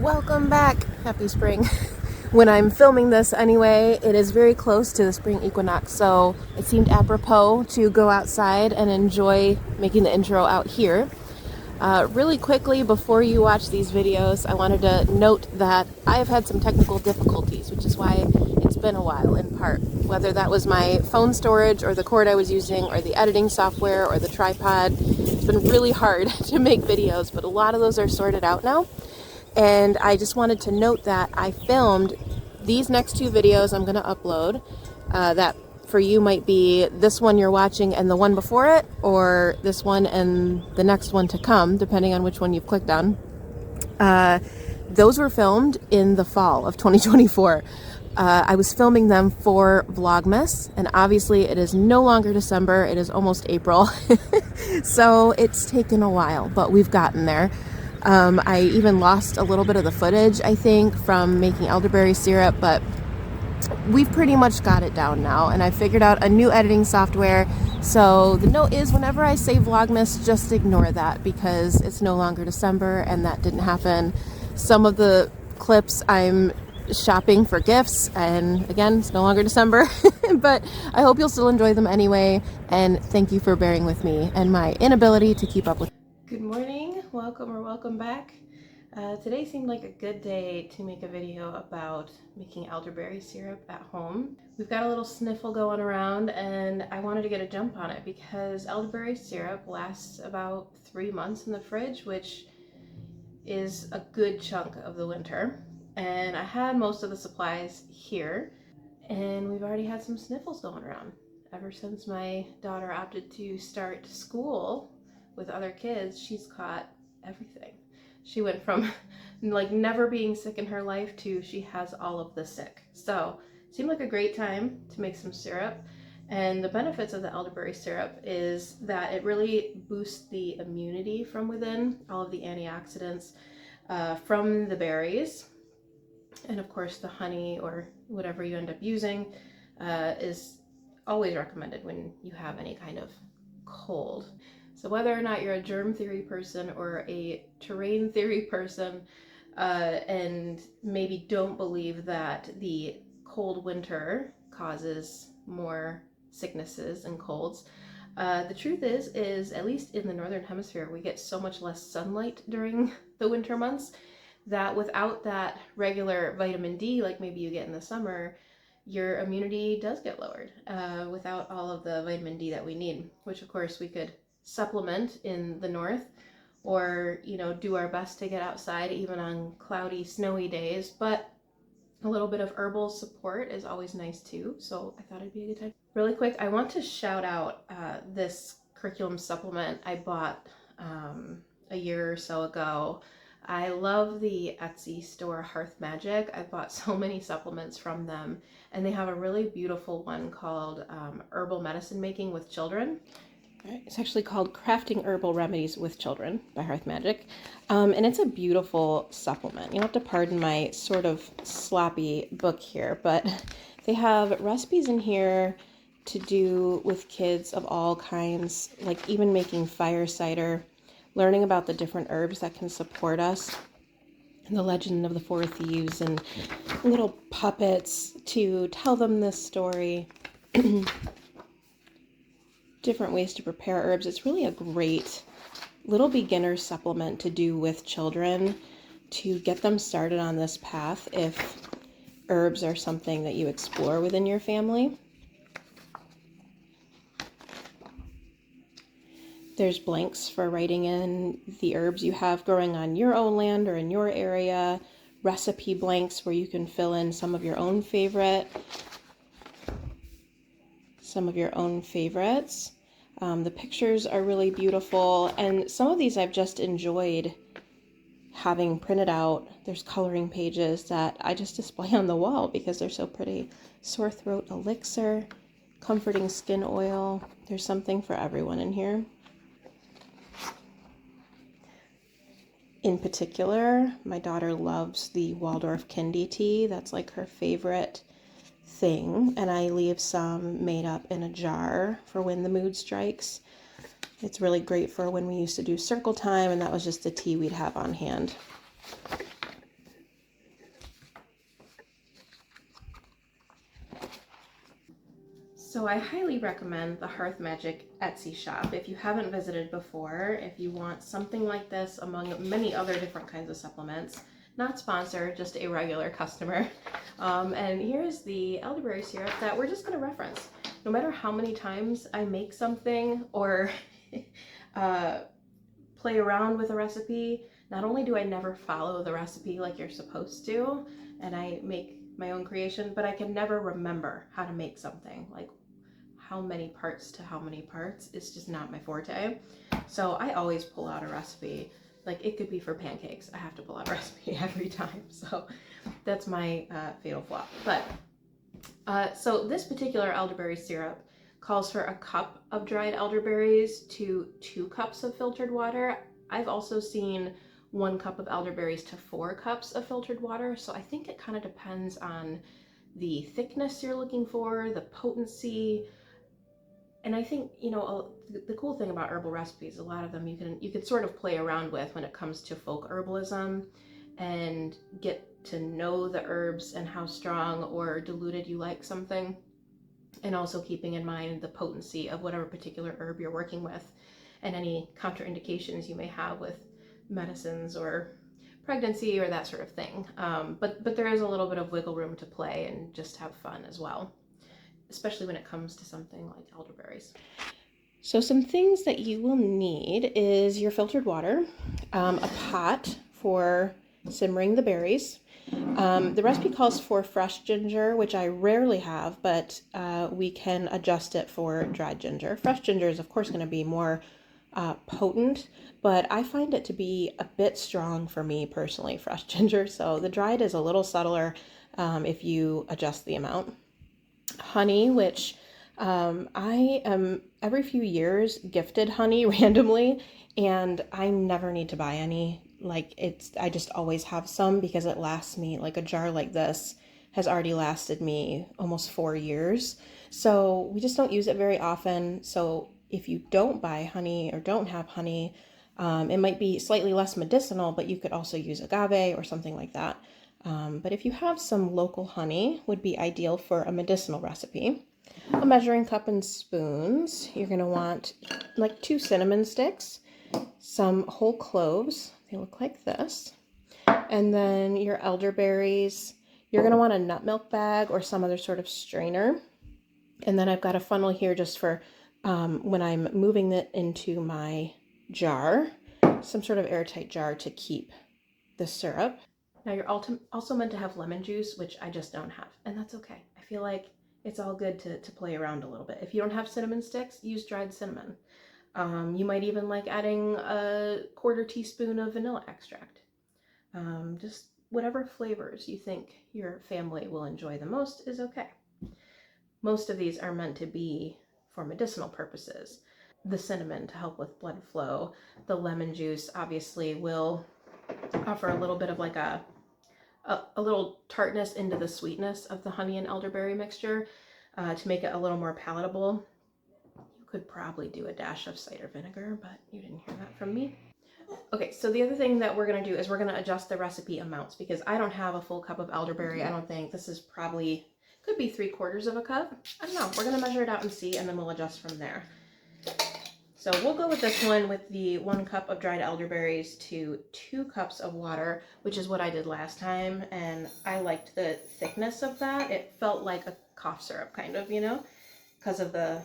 Welcome back. Happy spring. When I'm filming this anyway, it is very close to the spring equinox, so it seemed apropos to go outside and enjoy making the intro out here. Really quickly, before you watch these videos, I wanted to note that I have had some technical difficulties, which is why it's been a while in part. Whether that was my phone storage or the cord I was using or the editing software or the tripod, it's been really hard to make videos, but a lot of those are sorted out now. And I just wanted to note that I filmed these next two videos I'm going to upload. That for you might be this one you're watching and the one before it, or this one and the next one to come, depending on which one you've clicked on. Those were filmed in the fall of 2024. I was filming them for Vlogmas, and obviously it is no longer December, it is almost April. So it's taken a while, but we've gotten there. I even lost a little bit of the footage, I think, from making elderberry syrup, but we've pretty much got it down now, and I figured out a new editing software. So the note is, whenever I say Vlogmas, just ignore that because it's no longer December and that didn't happen. Some of the clips I'm shopping for gifts, and again, it's no longer December, but I hope you'll still enjoy them anyway, and thank you for bearing with me and my inability to keep up with. Good morning, welcome back. Today seemed like a good day to make a video about making elderberry syrup at home. We've got a little sniffle going around and I wanted to get a jump on it because elderberry syrup lasts about 3 months in the fridge, which is a good chunk of the winter. And I had most of the supplies here, and we've already had some sniffles going around ever since my daughter opted to start school with other kids. She's caught everything. She went from like never being sick in her life to she has all of the sick. So it seemed like a great time to make some syrup. And the benefits of the elderberry syrup is that it really boosts the immunity from within, all of the antioxidants from the berries. And of course the honey or whatever you end up using is always recommended when you have any kind of cold. So whether or not you're a germ theory person or a terrain theory person, and maybe don't believe that the cold winter causes more sicknesses and colds, the truth is at least in the northern hemisphere, we get so much less sunlight during the winter months that without that regular vitamin D, like maybe you get in the summer, your immunity does get lowered without all of the vitamin D that we need, which of course we could supplement in the north, or do our best to get outside even on cloudy, snowy days. But a little bit of herbal support is always nice too, so I thought it'd be a good time. Really quick, I want to shout out this curriculum supplement I bought a year or so ago. I love the Etsy store Hearth Magic. I've bought so many supplements from them, and they have a really beautiful one called Herbal Medicine Making with Children. It's actually called Crafting Herbal Remedies with Children by Hearth Magic. And it's a beautiful supplement. You'll have to pardon my sort of sloppy book here, but they have recipes in here to do with kids of all kinds, like even making fire cider, learning about the different herbs that can support us, and the legend of the four thieves, and little puppets to tell them this story. Different ways to prepare herbs. It's really a great little beginner supplement to do with children to get them started on this path if herbs are something that you explore within your family. There's blanks for writing in the herbs you have growing on your own land or in your area, recipe blanks where you can fill in some of your own favorites. The pictures are really beautiful, and some of these I've just enjoyed having printed out. There's coloring pages that I just display on the wall because they're so pretty. Sore throat elixir, comforting skin oil. There's something for everyone in here. In particular, my daughter loves the Waldorf Kindy tea. That's like her favorite thing, and I leave some made up in a jar for when the mood strikes. It's really great for when we used to do circle time, and that was just the tea we'd have on hand. So I highly recommend the Hearth Magic Etsy shop. If you haven't visited before, if you want something like this among many other different kinds of supplements, not sponsored, just a regular customer. And here's the elderberry syrup that we're just going to reference. No matter how many times I make something or play around with a recipe, not only do I never follow the recipe like you're supposed to, and I make my own creation, but I can never remember how to make something. Like how many parts to how many parts is just not my forte. So I always pull out a recipe. Like it could be for pancakes. I have to pull out a recipe every time. So that's my fatal flaw. But so this particular elderberry syrup calls for a cup of dried elderberries to 2 cups of filtered water. I've also seen 1 cup of elderberries to 4 cups of filtered water. So I think it kind of depends on the thickness you're looking for, the potency. And I think, you know, the cool thing about herbal recipes, a lot of them you can sort of play around with when it comes to folk herbalism and get to know the herbs and how strong or diluted you like something. And also keeping in mind the potency of whatever particular herb you're working with and any contraindications you may have with medicines or pregnancy or that sort of thing. But there is a little bit of wiggle room to play and just have fun as well, especially when it comes to something like elderberries. So some things that you will need is your filtered water, a pot for simmering the berries. The recipe calls for fresh ginger, which I rarely have, but we can adjust it for dried ginger. Fresh ginger is of course going to be more potent, but I find it to be a bit strong for me personally, fresh ginger. So the dried is a little subtler if you adjust the amount. Honey, which I am every few years gifted honey randomly, and I never need to buy any. Like I just always have some because it lasts me, like a jar like this has already lasted me almost 4 years. So we just don't use it very often. So if you don't buy honey or don't have honey, it might be slightly less medicinal, but you could also use agave or something like that. But if you have some local honey, would be ideal for a medicinal recipe. A measuring cup and spoons. You're going to want like 2 cinnamon sticks, some whole cloves. They look like this. And then your elderberries. You're going to want a nut milk bag or some other sort of strainer. And then I've got a funnel here just for when I'm moving it into my jar, some sort of airtight jar to keep the syrup. Now you're also meant to have lemon juice, which I just don't have, and that's okay. I feel like it's all good to play around a little bit. If you don't have cinnamon sticks, use dried cinnamon. You might even like adding a 1/4 teaspoon of vanilla extract. Just whatever flavors you think your family will enjoy the most is okay. Most of these are meant to be for medicinal purposes. The cinnamon to help with blood flow. The lemon juice obviously will offer a little bit of like a little tartness into the sweetness of the honey and elderberry mixture to make it a little more palatable. You could probably do a dash of cider vinegar, but you didn't hear that from me. Okay, so the other thing that we're going to do is we're going to adjust the recipe amounts because I don't have a full cup of elderberry. I don't think. This is probably, could be 3/4 of a cup. I don't know. We're going to measure it out and see, and then we'll adjust from there. So we'll go with this one with the 1 cup of dried elderberries to 2 cups of water, which is what I did last time. And I liked the thickness of that. It felt like a cough syrup kind of, you know, because of the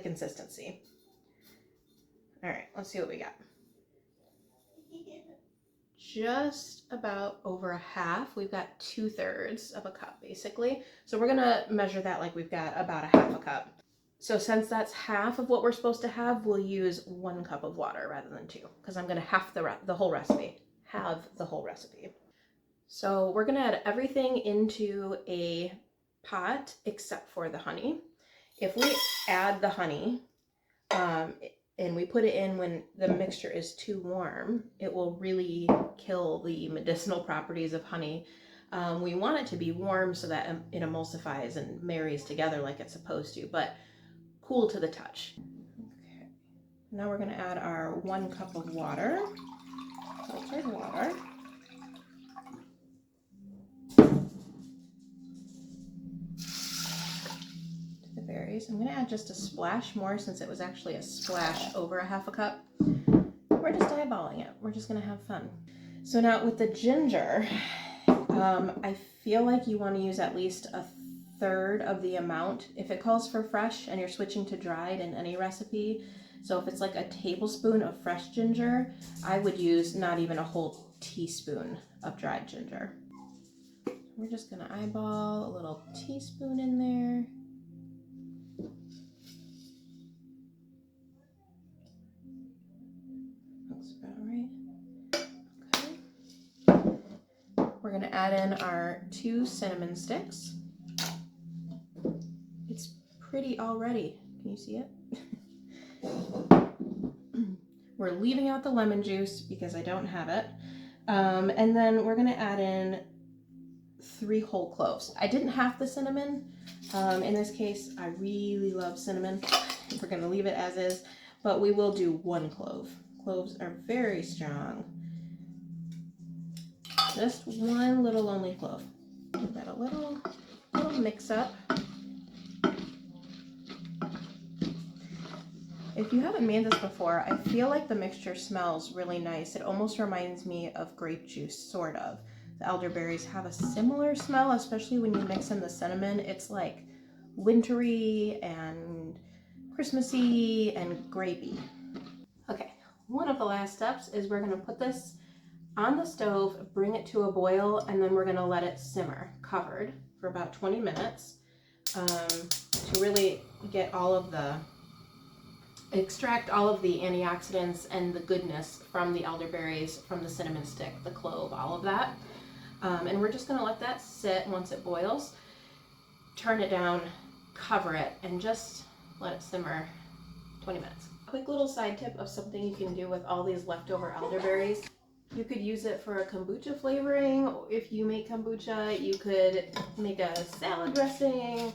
consistency. All right, let's see what we got. Just about over a half. We've got 2/3 of a cup basically. So we're gonna measure that like we've got about a half a cup. So since that's half of what we're supposed to have, we'll use 1 cup of water rather than 2, because I'm going to halve the whole recipe. So we're going to add everything into a pot except for the honey. If we add the honey and we put it in when the mixture is too warm, it will really kill the medicinal properties of honey. We want it to be warm so that it emulsifies and marries together like it's supposed to, but cool to the touch. Okay. Now we're going to add our 1 cup of water, filtered water. elderberries. I'm gonna add just a splash more since it was actually a splash over a half a cup. We're just eyeballing it. We're just gonna have fun. So now with the ginger, I feel like you want to use at least a third of the amount if it calls for fresh and you're switching to dried in any recipe. So if it's like a tablespoon of fresh ginger, I would use not even a whole teaspoon of dried ginger. We're just gonna eyeball a little teaspoon in there. Looks about right. Okay. We're gonna add in our 2 cinnamon sticks. It's pretty already. Can you see it? We're leaving out the lemon juice because I don't have it. And then we're gonna add in 3 whole cloves. I didn't have the cinnamon. In this case, I really love cinnamon. We're gonna leave it as is, but we will do 1 clove. Cloves are very strong. Just 1 little only clove. Give that a little mix up. If you haven't made this before, I feel like the mixture smells really nice. It almost reminds me of grape juice, sort of. The elderberries have a similar smell, especially when you mix in the cinnamon. It's like wintry and Christmassy and grapey. Okay, one of the last steps is we're gonna put this on the stove, bring it to a boil, and then we're gonna let it simmer, covered, for about 20 minutes to really get extract all of the antioxidants and the goodness from the elderberries, from the cinnamon stick, the clove, all of that. And we're just gonna let that sit. Once it boils, turn it down, cover it, and just let it simmer 20 minutes. Quick little side tip of something you can do with all these leftover elderberries. You could use it for a kombucha flavoring. If you make kombucha, you could make a salad dressing.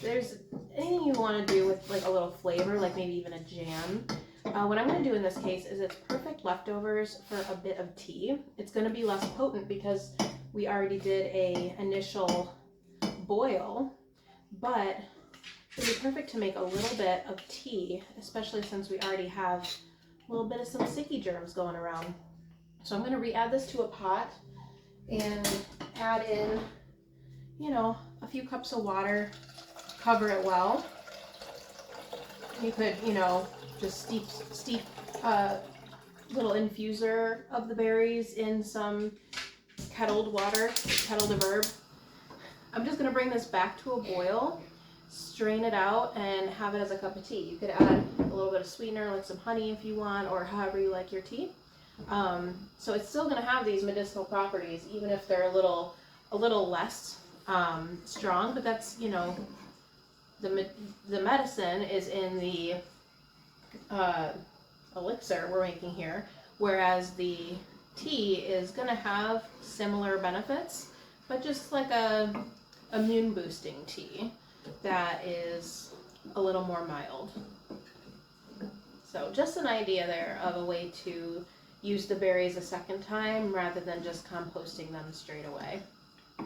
There's anything you want to do with like a little flavor, like maybe even a jam. What I'm going to do in this case is it's perfect leftovers for a bit of tea. It's going to be less potent because we already did a initial boil, but it'd be perfect to make a little bit of tea, especially since we already have a little bit of some sticky germs going around. So I'm going to re-add this to a pot and add in, you know, a few cups of water. Cover it well. You could, you know, just steep little infuser of the berries in some kettled water, kettled of herb. I'm just going to bring this back to a boil, strain it out, and have it as a cup of tea. You could add a little bit of sweetener, like some honey if you want, or however you like your tea. So it's still going to have these medicinal properties, even if they're a little less strong, but that's, you know, the medicine is in the elixir we're making here, whereas the tea is going to have similar benefits, but just like a immune boosting tea that is a little more mild. So just an idea there of a way to use the berries a second time rather than just composting them straight away.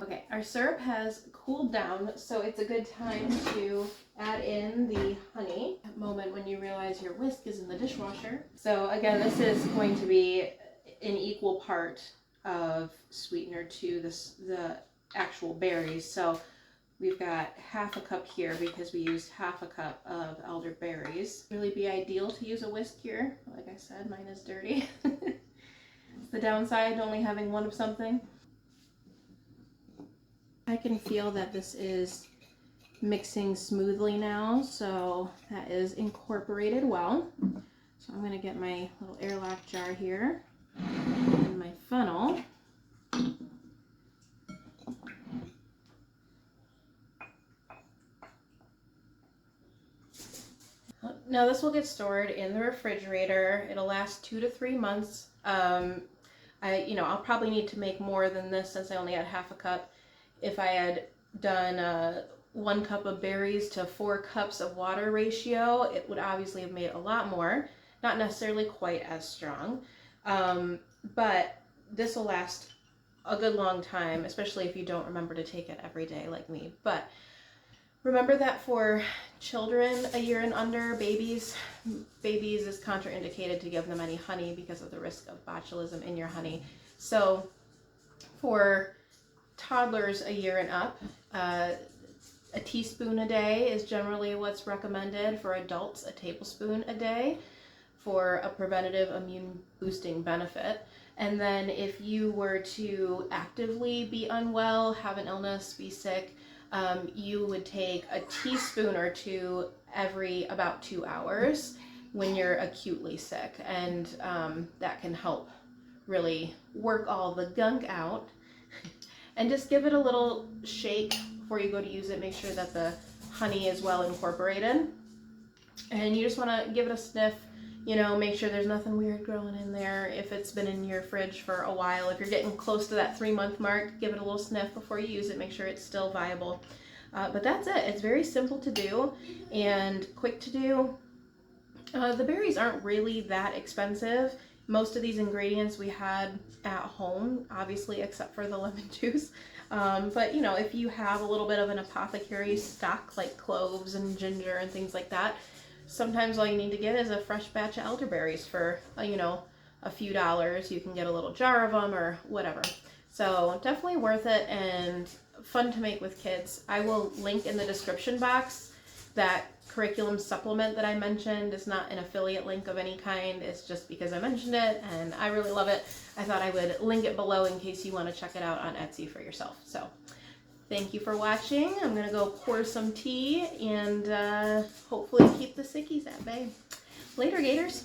Okay, our syrup has cooled down, so it's a good time to add in the honey. That moment when you realize your whisk is in the dishwasher. So again, this is going to be an equal part of sweetener to the actual berries. So we've got half a cup here because we used half a cup of elderberries. Really be ideal to use a whisk here. Like I said, mine is dirty. It's the downside, only having one of something. I can feel that this is mixing smoothly now, so that is incorporated well. So I'm going to get my little airlock jar here and my funnel. Now this will get stored in the refrigerator. It'll last 2 to 3 months. I'll probably need to make more than this since I only had half a cup. If I had done 1 cup of berries to 4 cups of water ratio, it would obviously have made a lot more. Not necessarily quite as strong, but this will last a good long time, especially if you don't remember to take it every day like me. But Remember that for children a year and under, babies is contraindicated to give them any honey because of the risk of botulism in your honey. So for toddlers a year and up, a teaspoon a day is generally what's recommended. For adults, a tablespoon a day for a preventative immune boosting benefit. And then if you were to actively be unwell, have an illness, be sick, you would take a teaspoon or two every about 2 hours when you're acutely sick. And that can help really work all the gunk out. And just give it a little shake before you go to use it. Make sure that the honey is well incorporated. And you just want to give it a sniff, you know, make sure there's nothing weird growing in there. If it's been in your fridge for a while, if you're getting close to that 3-month mark, give it a little sniff before you use it. Make sure it's still viable. But that's it. It's very simple to do and quick to do. The berries aren't really that expensive. Most of these ingredients we had at home, obviously, except for the lemon juice. But, you know, if you have a little bit of an apothecary stock, like cloves and ginger and things like that, sometimes all you need to get is a fresh batch of elderberries for, you know, a few dollars. You can get a little jar of them or whatever. So definitely worth it and fun to make with kids. I will link in the description box that curriculum supplement that I mentioned. Is not an affiliate link of any kind. It's just because I mentioned it and I really love it. I thought I would link it below in case you want to check it out on Etsy for yourself. So thank you for watching. I'm going to go pour some tea and hopefully keep the sickies at bay. Later, Gators.